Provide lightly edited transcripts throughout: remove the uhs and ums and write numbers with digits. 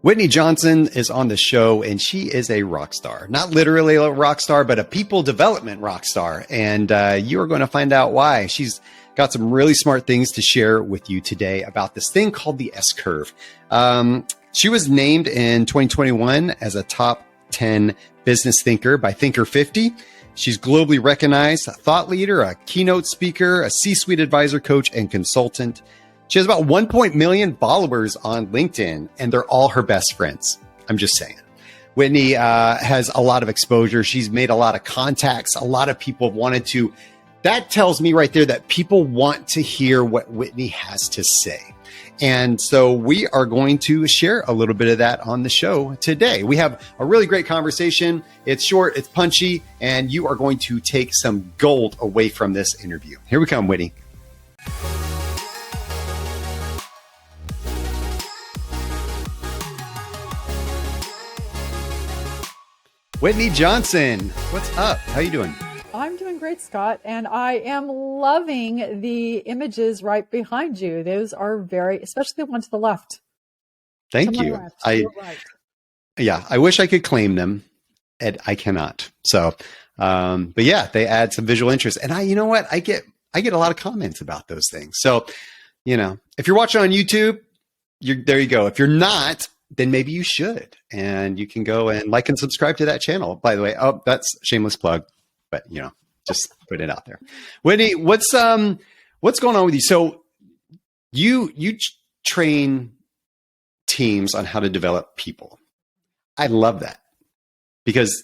Whitney Johnson is on the show, and she is a rock star. Not literally a rock star, but a people development rock star. And you are going to find out why. She's got some really smart things to share with you today about this thing called the S-curve. She was named in 2021 as a top 10 business thinker by Thinker 50. She's globally recognized, a thought leader, a keynote speaker, a C-suite advisor, coach, and consultant. She has about 1 million followers on LinkedIn, and they're all her best friends. I'm just saying. Whitney has a lot of exposure. She's made a lot of contacts. A lot of people wanted to. That tells me right there that people want to hear what Whitney has to say. And so we are going to share a little bit of that on the show today. We have a really great conversation. It's short, it's punchy, and you are going to take some gold away from this interview. Here we come, Whitney. Whitney Johnson, what's up? How you doing? I'm doing great, Scott, and I am loving the images right behind you. Those are especially the one to the left. Thank you. Right. Yeah, I wish I could claim them, and I cannot. So, but yeah, they add some visual interest, and you know what? I get a lot of comments about those things. So, if you're watching on YouTube, there you go. If you're not, then maybe you should. And you can go and like and subscribe to that channel. By the way, that's shameless plug, but just put it out there. Whitney, what's going on with you? So you train teams on how to develop people. I love that because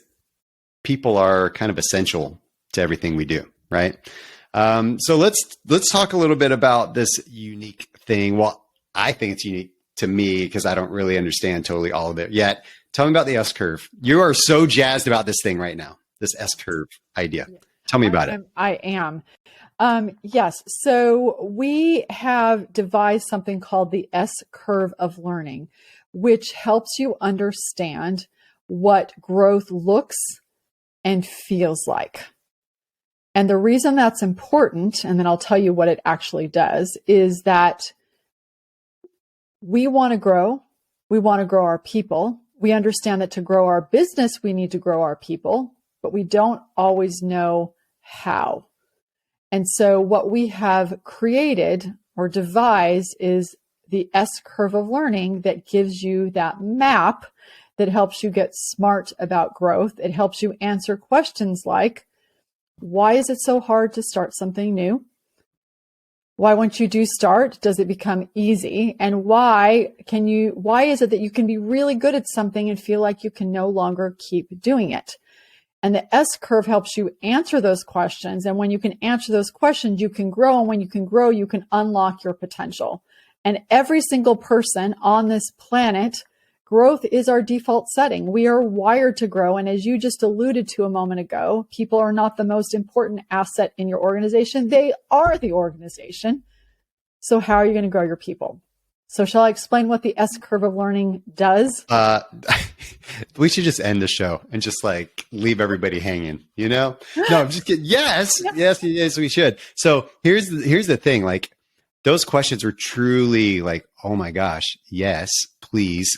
people are kind of essential to everything we do, right? So let's talk a little bit about this unique thing. Well, I think it's unique to me because I don't really understand totally all of it yet. Tell me about the S-curve. You are so jazzed about this thing right now, this S-curve idea. Tell me about it. I am. Yes. So we have devised something called the S-curve of learning, which helps you understand what growth looks and feels like. And the reason that's important, and then I'll tell you what it actually does, is that we want to grow. We want to grow our people. We understand that to grow our business, we need to grow our people, but we don't always know how. And so what we have created or devised is the S-curve of learning that gives you that map that helps you get smart about growth. It helps you answer questions like, why is it so hard to start something new? Why, once you do start, does it become easy? And why is it that you can be really good at something and feel like you can no longer keep doing it? And the S-curve helps you answer those questions. And when you can answer those questions, you can grow. And when you can grow, you can unlock your potential. And every single person on this planet, growth is our default setting. We are wired to grow. And as you just alluded to a moment ago, people are not the most important asset in your organization. They are the organization. So how are you going to grow your people? So shall I explain what the S-curve of learning does? We should just end the show and just leave everybody hanging, No, I'm just kidding. Yes, we should. So here's the thing. Those questions are truly oh my gosh, yes, please.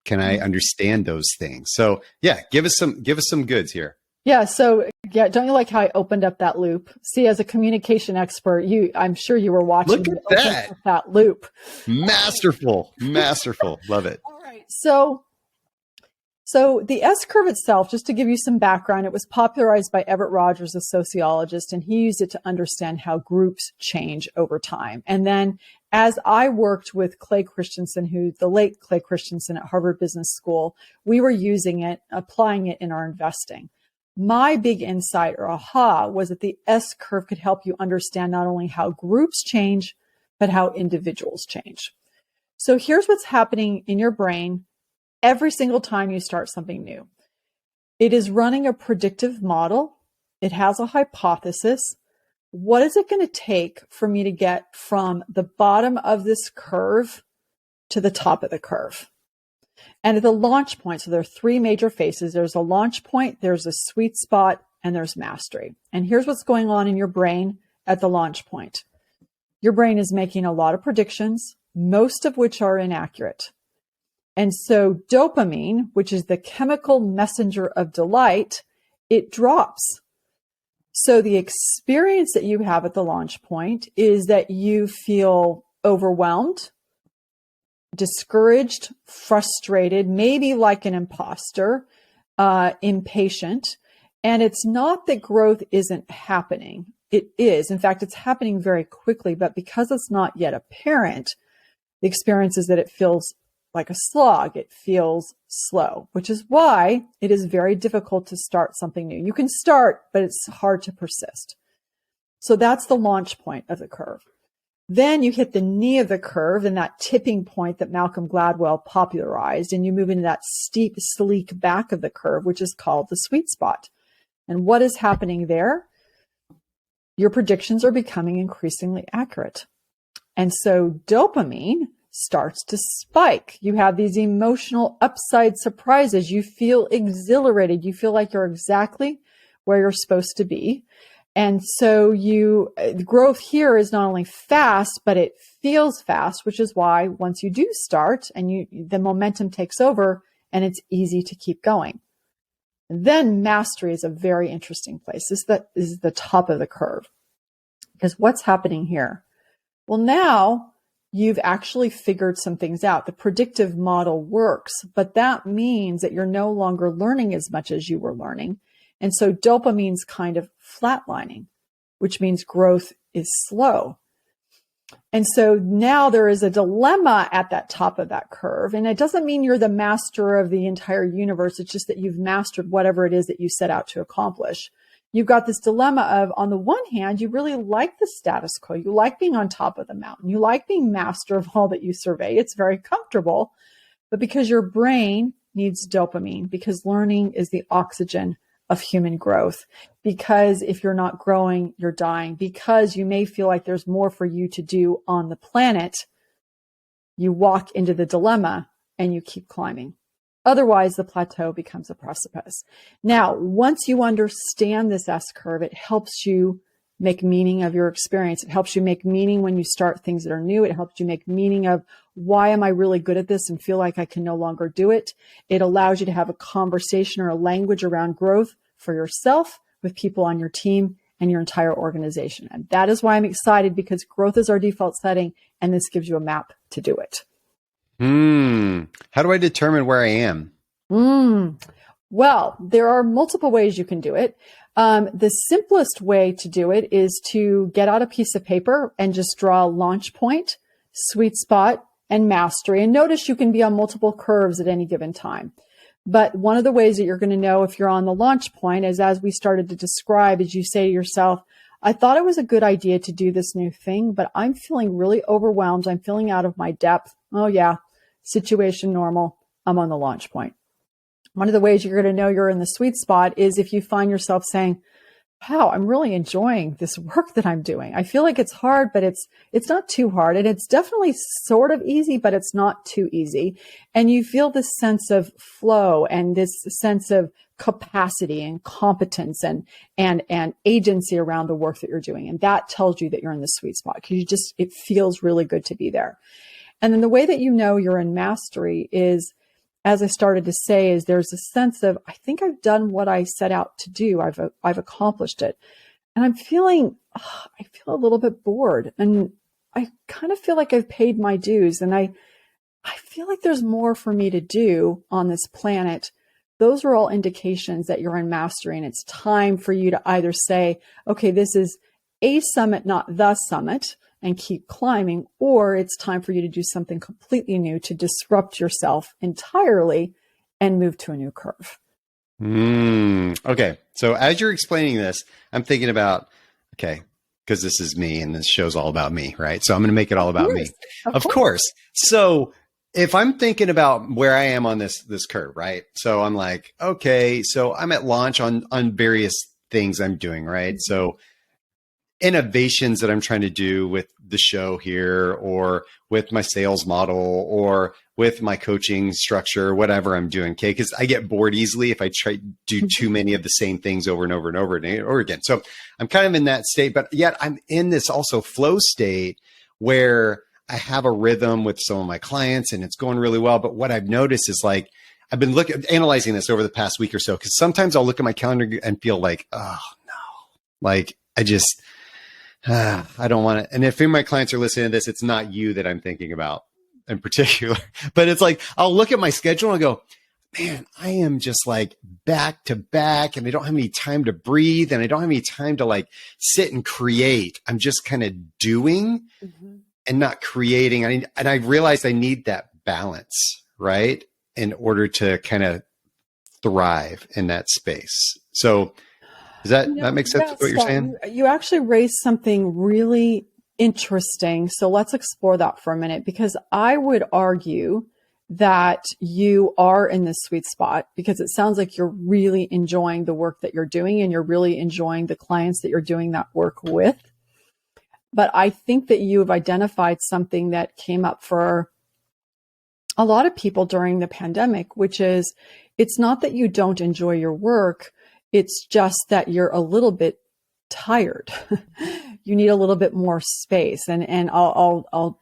Can I understand those things? So yeah, give us some goods here. Yeah. So yeah, don't you like how I opened up that loop? See, as a communication expert, I'm sure you were watching. Look at that loop. Masterful. Love it. All right. So the S-curve itself, just to give you some background, it was popularized by Everett Rogers, a sociologist, and he used it to understand how groups change over time. And then as I worked with Clay Christensen, the late Clay Christensen at Harvard Business School, we were using it, applying it in our investing. My big insight or aha was that the S-curve could help you understand not only how groups change, but how individuals change. So here's what's happening in your brain every single time you start something new. It is running a predictive model. It has a hypothesis. What is it going to take for me to get from the bottom of this curve to the top of the curve? And at the launch point, so there are three major phases. There's a launch point, there's a sweet spot, and there's mastery. And here's what's going on in your brain at the launch point. Your brain is making a lot of predictions, most of which are inaccurate. And so dopamine, which is the chemical messenger of delight, it drops. So the experience that you have at the launch point is that you feel overwhelmed, discouraged, frustrated, maybe like an imposter, impatient. And it's not that growth isn't happening. It is. In fact, it's happening very quickly, but because it's not yet apparent, the experience is that it feels like a slog. It feels slow, which is why it is very difficult to start something new. You can start, but it's hard to persist. So that's the launch point of the curve. Then you hit the knee of the curve and that tipping point that Malcolm Gladwell popularized, and you move into that steep, sleek back of the curve, which is called the sweet spot. And what is happening there? Your predictions are becoming increasingly accurate. And so dopamine starts to spike. You have these emotional upside surprises. You feel exhilarated. You feel like you're exactly where you're supposed to be. And so growth here is not only fast, but it feels fast, which is why once you do start and the momentum takes over and it's easy to keep going. And then mastery is a very interesting place. This is the top of the curve. Because what's happening here? Well, now you've actually figured some things out. The predictive model works, but that means that you're no longer learning as much as you were learning. And so dopamine's kind of flatlining, which means growth is slow. And so now there is a dilemma at that top of that curve. And it doesn't mean you're the master of the entire universe. It's just that you've mastered whatever it is that you set out to accomplish. You've got this dilemma of, on the one hand, you really like the status quo. You like being on top of the mountain. You like being master of all that you survey. It's very comfortable. But because your brain needs dopamine, because learning is the oxygen of human growth, because if you're not growing, you're dying, because you may feel like there's more for you to do on the planet, you walk into the dilemma and you keep climbing. Otherwise, the plateau becomes a precipice. Now, once you understand this S-curve, it helps you make meaning of your experience. It helps you make meaning when you start things that are new. It helps you make meaning of, why am I really good at this and feel like I can no longer do it? It allows you to have a conversation or a language around growth for yourself, with people on your team, and your entire organization. And that is why I'm excited, because growth is our default setting, and this gives you a map to do it. How do I determine where I am? Well, there are multiple ways you can do it. The simplest way to do it is to get out a piece of paper and just draw a launch point, sweet spot, and mastery. And notice you can be on multiple curves at any given time. But one of the ways that you're going to know if you're on the launch point is, as we started to describe, is you say to yourself, I thought it was a good idea to do this new thing, but I'm feeling really overwhelmed. I'm feeling out of my depth. Oh yeah, situation normal. I'm on the launch point. One of the ways you're going to know you're in the sweet spot is if you find yourself saying, wow, I'm really enjoying this work that I'm doing. I feel like it's hard, but it's not too hard. And it's definitely sort of easy, but it's not too easy. And you feel this sense of flow and this sense of capacity and competence and agency around the work that you're doing. And that tells you that you're in the sweet spot, because it feels really good to be there. And then the way that you know you're in mastery is, as I started to say, is there's a sense of, I think I've done what I set out to do. I've accomplished it. And I feel a little bit bored, and I kind of feel like I've paid my dues, and I feel like there's more for me to do on this planet. Those are all indications that you're in mastery, and it's time for you to either say, okay, this is a summit, not the summit, and keep climbing, or it's time for you to do something completely new, to disrupt yourself entirely and move to a new curve. Okay. So as you're explaining this, I'm thinking about, okay, because this is me and this show's all about me, right? So I'm going to make it all about me. Of course. So if I'm thinking about where I am on this curve, right? So I'm like, okay, so I'm at launch on various things I'm doing, right? So innovations that I'm trying to do with the show here, or with my sales model, or with my coaching structure, whatever I'm doing. Okay. Cause I get bored easily if I try to do too many of the same things over and over and over and over again. So I'm kind of in that state, but yet I'm in this also flow state where I have a rhythm with some of my clients and it's going really well. But what I've noticed is like, I've been analyzing this over the past week or so, because sometimes I'll look at my calendar and feel like, oh no, like I just, I don't want to. And if any of my clients are listening to this, it's not you that I'm thinking about in particular, but it's like, I'll look at my schedule and go, man, I am just like back to back and I don't have any time to breathe and I don't have any time to like sit and create. I'm just kind of doing and not creating. And I realized I need that balance, right? In order to kind of thrive in that space. So does that make sense with what you're saying? You actually raised something really interesting. So let's explore that for a minute, because I would argue that you are in this sweet spot, because it sounds like you're really enjoying the work that you're doing and you're really enjoying the clients that you're doing that work with. But I think that you have identified something that came up for a lot of people during the pandemic, which is, it's not that you don't enjoy your work. It's just that you're a little bit tired. You need a little bit more space. And I'll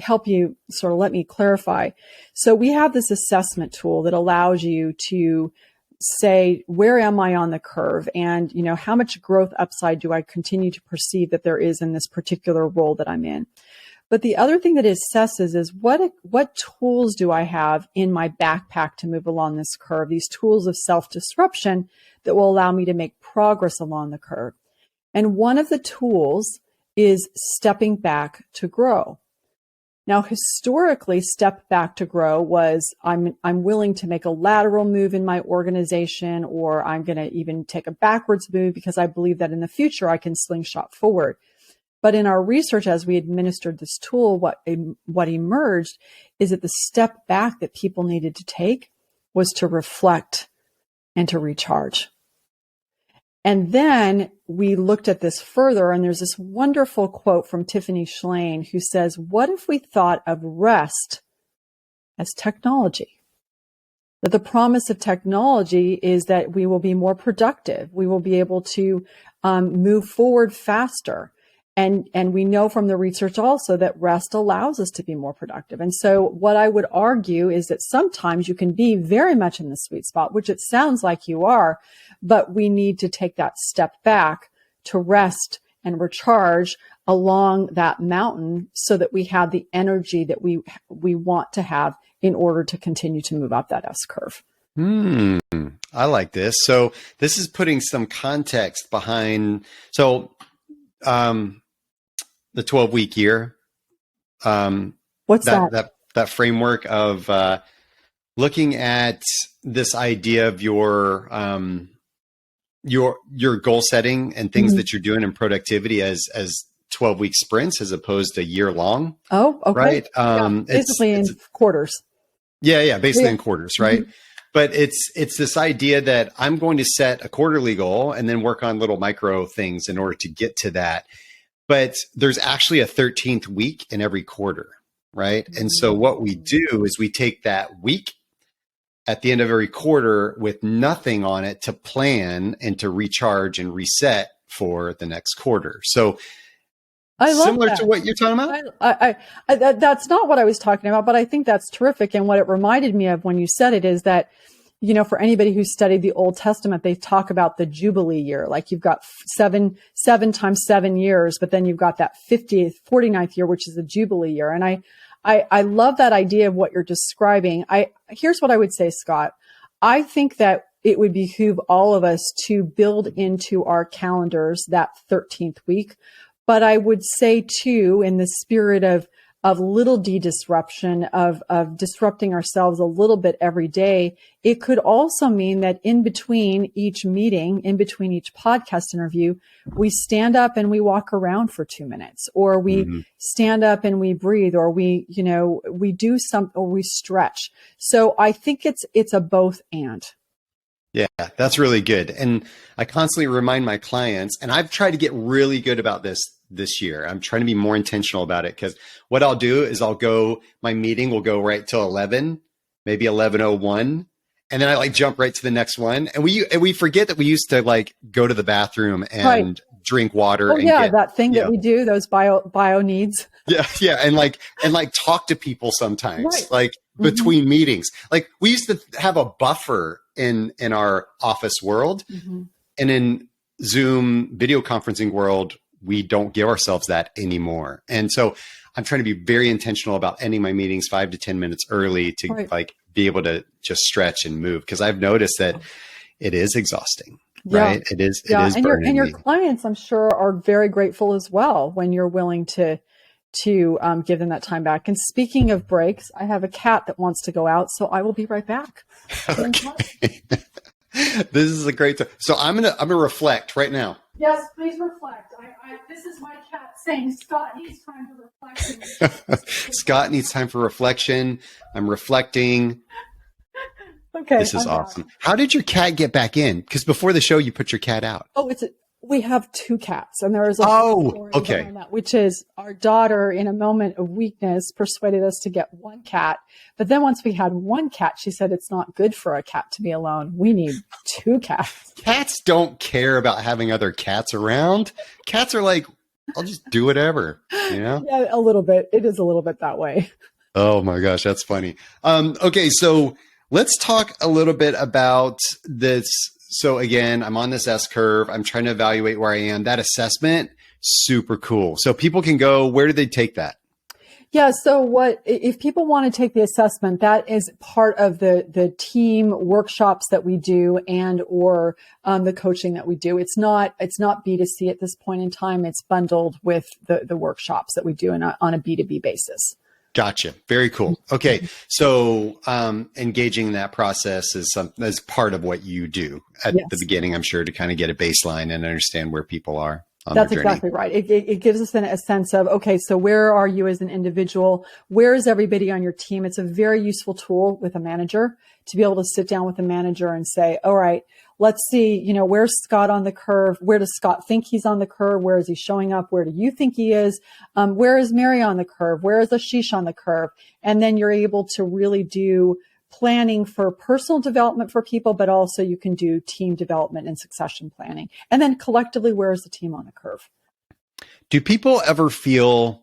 help you sort of let me clarify. So we have this assessment tool that allows you to say, where am I on the curve? And, you know, how much growth upside do I continue to perceive that there is in this particular role that I'm in? But the other thing that it assesses is what tools do I have in my backpack to move along this curve, these tools of self-disruption that will allow me to make progress along the curve. And one of the tools is stepping back to grow. Now, historically, step back to grow was I'm willing to make a lateral move in my organization, or I'm going to even take a backwards move because I believe that in the future I can slingshot forward. But in our research, as we administered this tool, what emerged is that the step back that people needed to take was to reflect and to recharge. And then we looked at this further, and there's this wonderful quote from Tiffany Shlain, who says, what if we thought of rest as technology? That the promise of technology is that we will be more productive. We will be able to move forward faster. And we know from the research also that rest allows us to be more productive. And so what I would argue is that sometimes you can be very much in the sweet spot, which it sounds like you are, but we need to take that step back to rest and recharge along that mountain so that we have the energy that we want to have in order to continue to move up that S curve. I like this. So this is putting some context behind, the 12-week year. What's that? That framework of looking at this idea of your goal setting and things that you're doing in productivity as 12-week sprints as opposed to year long. Oh, okay. Right. Basically in quarters. Yeah. Basically in quarters. Right. But it's this idea that I'm going to set a quarterly goal and then work on little micro things in order to get to that. But there's actually a 13th week in every quarter, right? And so what we do is we take that week at the end of every quarter with nothing on it to plan and to recharge and reset for the next quarter. So similar to what you're talking about? That's not what I was talking about, but I think that's terrific. And what it reminded me of when you said it is that, you know, for anybody who studied the Old Testament, they talk about the Jubilee year. Like you've got seven times 7 years, but then you've got that 49th year, which is the Jubilee year. And I love that idea of what you're describing. Here's what I would say, Skot. I think that it would behoove all of us to build into our calendars that 13th week. But I would say too, in the spirit of little d disruption, of disrupting ourselves a little bit every day, it could also mean that in between each meeting, in between each podcast interview, we stand up and we walk around for 2 minutes, or we stand up and we breathe, or we do or we stretch. So I think it's a both and. Yeah, that's really good. And I constantly remind my clients, and I've tried to get really good about this year. I'm trying to be more intentional about it, because what I'll do is my meeting will go right till 11, maybe 11:01. And then I jump right to the next one. And we forget that we used to go to the bathroom and drink water. Oh and yeah, get, that thing you that know, we do, those bio needs. yeah, yeah, and talk to people sometimes, Right. like between meetings. Like we used to have a buffer in our office world, and in Zoom video conferencing world, we don't give ourselves that anymore. And so I'm trying to be very intentional about ending my meetings 5 to 10 minutes early to like be able to just stretch and move, because I've noticed that it is exhausting. Right. It is burning your me. clients, I'm sure, are very grateful as well when you're willing to give them that time back. And speaking of breaks, I have a cat that wants to go out, so I will be right back. Okay. This is a great time. So I'm gonna reflect right now. Yes, please reflect. This is my cat saying Scott needs time to reflect. Scott needs time for reflection. I'm reflecting. Okay. This is awesome. How did your cat get back in? Because before the show, you put your cat out. Oh, we have 2 cats, and there is a story behind that, which is our daughter, in a moment of weakness, persuaded us to get 1 cat. But then once we had 1 cat, she said it's not good for a cat to be alone. We need 2 cats. Cats don't care about having other cats around. Cats are like, I'll just do whatever, you know? Yeah, a little bit. It is a little bit that way. Oh my gosh, that's funny. Okay, so let's talk a little bit about this. So again, I'm on this S curve. I'm trying to evaluate where I am. That assessment, super cool. So people can go, where do they take that? Yeah. So if people want to take the assessment, that is part of the team workshops that we do and or the coaching that we do. It's not B2C at this point in time. It's bundled with the workshops that we do on a B2B basis. Gotcha. Very cool. Okay. So engaging in that process is part of what you do at the beginning, I'm sure, to kind of get a baseline and understand where people are on their journey. That's exactly right. It gives us a sense of, okay, so where are you as an individual? Where is everybody on your team? It's a very useful tool with a manager to be able to sit down with a manager and say, all right, let's see, where's Scott on the curve? Where does Scott think he's on the curve? Where is he showing up? Where do you think he is? Where is Mary on the curve? Where is Ashish on the curve? And then you're able to really do planning for personal development for people, but also you can do team development and succession planning. And then collectively, where is the team on the curve? Do people ever feel,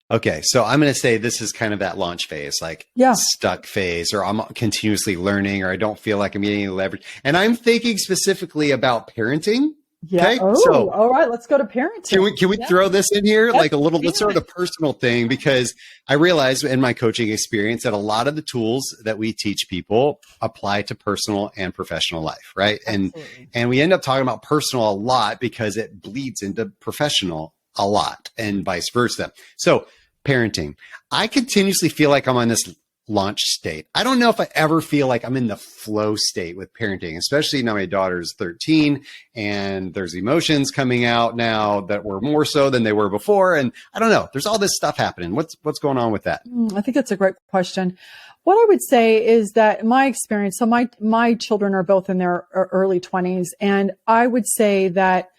okay, so I'm going to say this is kind of that launch phase, like stuck phase, or I'm continuously learning, or I don't feel like I'm getting any leverage. And I'm thinking specifically about parenting. Yeah. Okay? Oh, so, all right. Let's go to parenting. Can we throw this in here? Like a little, let's sort of personal thing, because I realized in my coaching experience that a lot of the tools that we teach people apply to personal and professional life. Right. Absolutely. And we end up talking about personal a lot because it bleeds into professional a lot and vice versa. So parenting, I continuously feel like I'm on this launch state. I don't know if I ever feel like I'm in the flow state with parenting, especially now my daughter's 13 and there's emotions coming out now that were more so than they were before. And I don't know, there's all this stuff happening. What's going on with that? I think that's a great question. What I would say is that my experience, so my children are both in their early 20s, and I would say that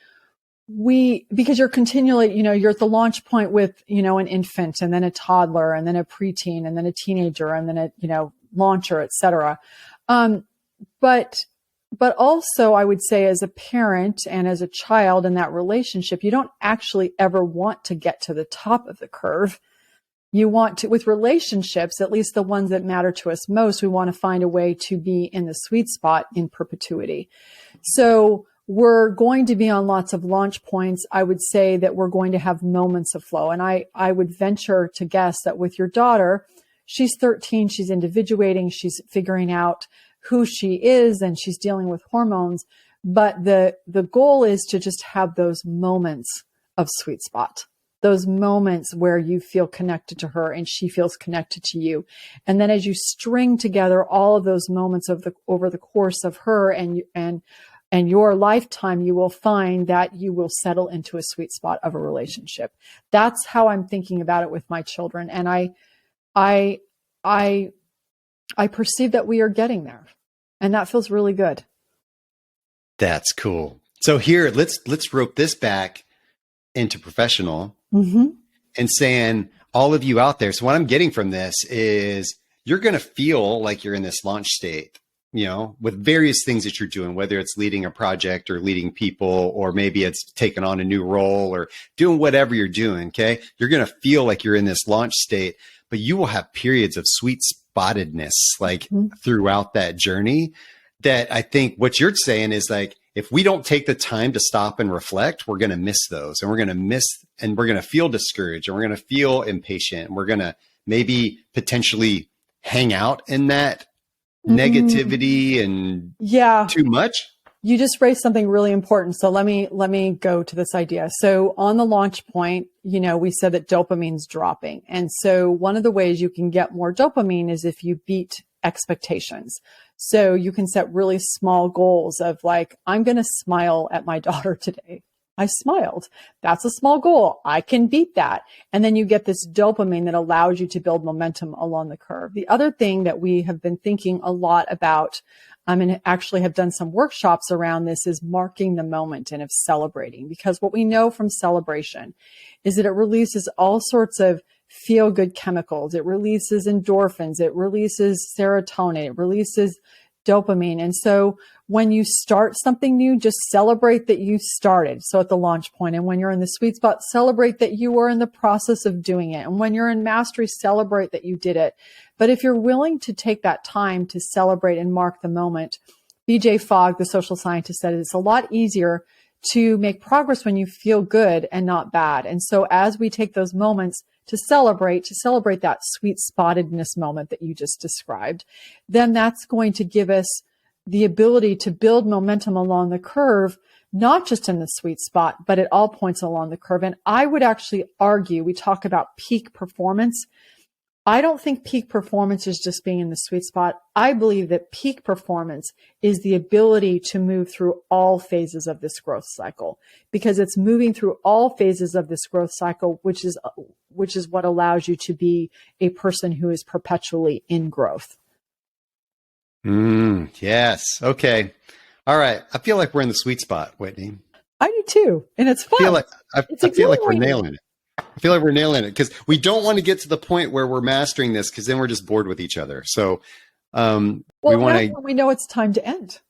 because you're continually, you're at the launch point with, an infant and then a toddler and then a preteen and then a teenager and then a, launcher, et cetera. But also I would say as a parent and as a child in that relationship, you don't actually ever want to get to the top of the curve. You want to, with relationships, at least the ones that matter to us most, we want to find a way to be in the sweet spot in perpetuity. So we're going to be on lots of launch points. I would say that we're going to have moments of flow. And I would venture to guess that with your daughter, she's 13, she's individuating, she's figuring out who she is, and she's dealing with hormones. But the goal is to just have those moments of sweet spot, those moments where you feel connected to her and she feels connected to you. And then as you string together all of those moments over the course of her and your lifetime, you will find that you will settle into a sweet spot of a relationship. That's how I'm thinking about it with my children. And I perceive that we are getting there, and that feels really good. That's cool. So here, let's rope this back into professional and saying, all of you out there. So what I'm getting from this is you're going to feel like you're in this launch state with various things that you're doing, whether it's leading a project or leading people, or maybe it's taking on a new role or doing whatever you're doing. Okay. You're going to feel like you're in this launch state, but you will have periods of sweet spottedness like throughout that journey. That I think what you're saying is like, if we don't take the time to stop and reflect, we're going to miss those, and we're going to feel discouraged, and we're going to feel impatient, and we're going to maybe potentially hang out in that negativity and too much. You just raised something really important. So let me go to this idea. So on the launch point, we said that dopamine's dropping. And so one of the ways you can get more dopamine is if you beat expectations. So you can set really small goals of like, I'm going to smile at my daughter today. I smiled. That's a small goal. I can beat that. And then you get this dopamine that allows you to build momentum along the curve. The other thing that we have been thinking a lot about, and actually have done some workshops around this, is marking the moment and of celebrating. Because what we know from celebration is that it releases all sorts of feel-good chemicals. It releases endorphins. It releases serotonin. It releases dopamine. And so when you start something new, just celebrate that you started. So at the launch point, and when you're in the sweet spot, celebrate that you are in the process of doing it. And when you're in mastery, celebrate that you did it. But if you're willing to take that time to celebrate and mark the moment, BJ Fogg, the social scientist, said it's a lot easier to make progress when you feel good and not bad. And so as we take those moments to celebrate that sweet spottedness moment that you just described, then that's going to give us the ability to build momentum along the curve, not just in the sweet spot, but at all points along the curve. And I would actually argue, we talk about peak performance. I don't think peak performance is just being in the sweet spot. I believe that peak performance is the ability to move through all phases of this growth cycle, because it's moving through all phases of this growth cycle, which is what allows you to be a person who is perpetually in growth. Yes. Okay. All right. I feel like we're in the sweet spot, Whitney. I do too. And it's fun. I feel like we're nailing it. I feel like we're nailing it, because we don't want to get to the point where we're mastering this, because then we're just bored with each other. So we know it's time to end.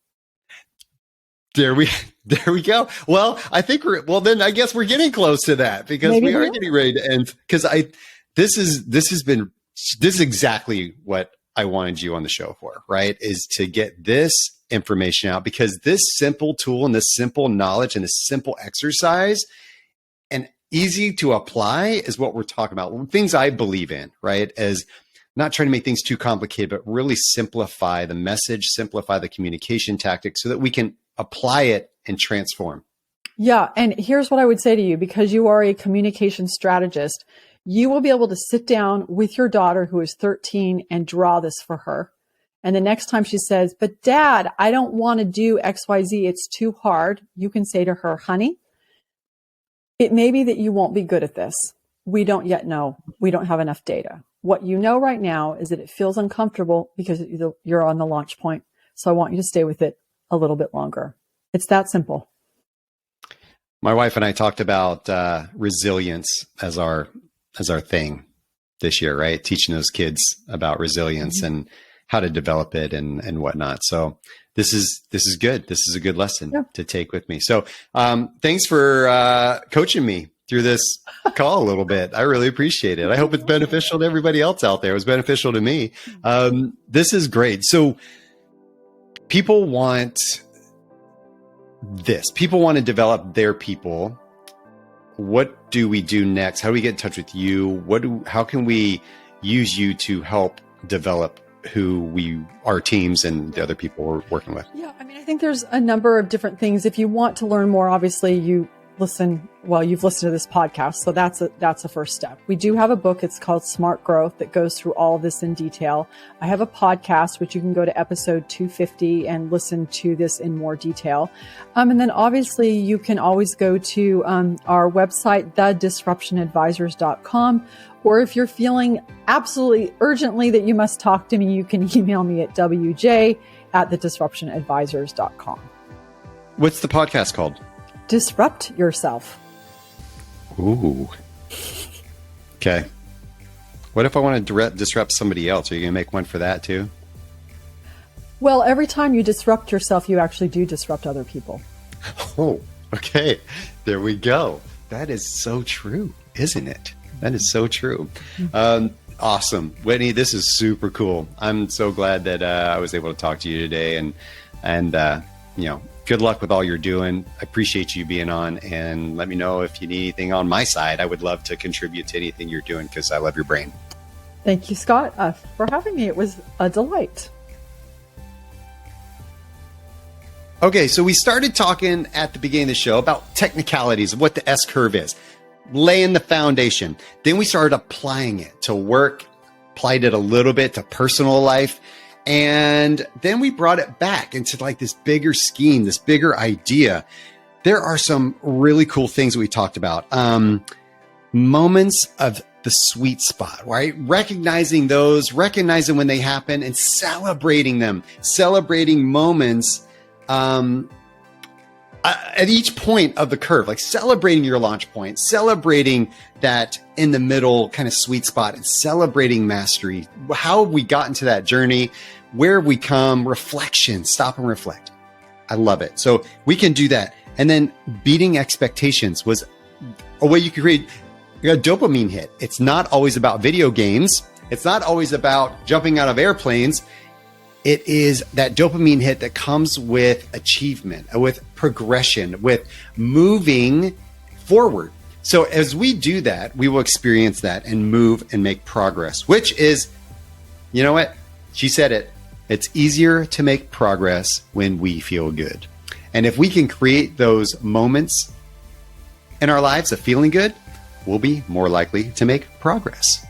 There we go. Well, I think then I guess we're getting close to that, because maybe we are getting ready to end, because this is exactly what I wanted you on the show for, right? Is to get this information out, because this simple tool and this simple knowledge and this simple exercise and easy to apply is what we're talking about. Things I believe in, right? As not trying to make things too complicated, but really simplify the message, simplify the communication tactics so that we can apply it and transform. Yeah. And here's what I would say to you, because you are a communication strategist, you will be able to sit down with your daughter who is 13 and draw this for her. And the next time she says, but Dad, I don't want to do XYZ, it's too hard, you can say to her, honey, it may be that you won't be good at this. We don't yet know. We don't have enough data. What you know right now is that it feels uncomfortable because you're on the launch point. So I want you to stay with it a little bit longer. It's that simple. My wife and I talked about resilience as our thing this year, right? Teaching those kids about resilience and how to develop it and whatnot. So this is good. This is a good lesson to take with me. So thanks for coaching me through this call a little bit. I really appreciate it. I hope it's beneficial to everybody else out there. It was beneficial to me. This is great. So people want this. People want to develop their people. What do we do next? How do we get in touch with you? How can we use you to help develop our teams and the other people we're working with? Yeah, I mean, I think there's a number of different things. If you want to learn more, obviously you've listened to this podcast. So that's a first step. We do have a book. It's called Smart Growth that goes through all of this in detail. I have a podcast, which you can go to episode 250 and listen to this in more detail. And then obviously you can always go to our website, thedisruptionadvisors.com. Or if you're feeling absolutely urgently that you must talk to me, you can email me at wj@thedisruptionadvisors.com. What's the podcast called? Disrupt Yourself. Ooh. Okay. What if I want to disrupt somebody else? Are you going to make one for that too? Well, every time you disrupt yourself, you actually do disrupt other people. Oh, okay. There we go. That is so true, isn't it? That is so true. Awesome. Whitney, this is super cool. I'm so glad that I was able to talk to you today, and good luck with all you're doing. I appreciate you being on, and let me know if you need anything on my side. I would love to contribute to anything you're doing because I love your brain. Thank you, Skot, for having me. It was a delight. Okay, so we started talking at the beginning of the show about technicalities of what the S curve is, laying the foundation. Then we started applying it to work, applied it a little bit to personal life. And then we brought it back into like this bigger scheme, this bigger idea. There are some really cool things we talked about. Moments of the sweet spot, right? Recognizing those, recognizing when they happen and celebrating them, celebrating moments at each point of the curve, like celebrating your launch point, celebrating that in the middle kind of sweet spot, and celebrating mastery. How have we gotten to that journey? Where have we come? Reflection, stop and reflect. I love it. So we can do that. And then beating expectations was a way you could create a dopamine hit. It's not always about video games. It's not always about jumping out of airplanes. It is that dopamine hit that comes with achievement, with progression, with moving forward. So as we do that, we will experience that and move and make progress, which is, you know what? She said it. It's easier to make progress when we feel good. And if we can create those moments in our lives of feeling good, we'll be more likely to make progress.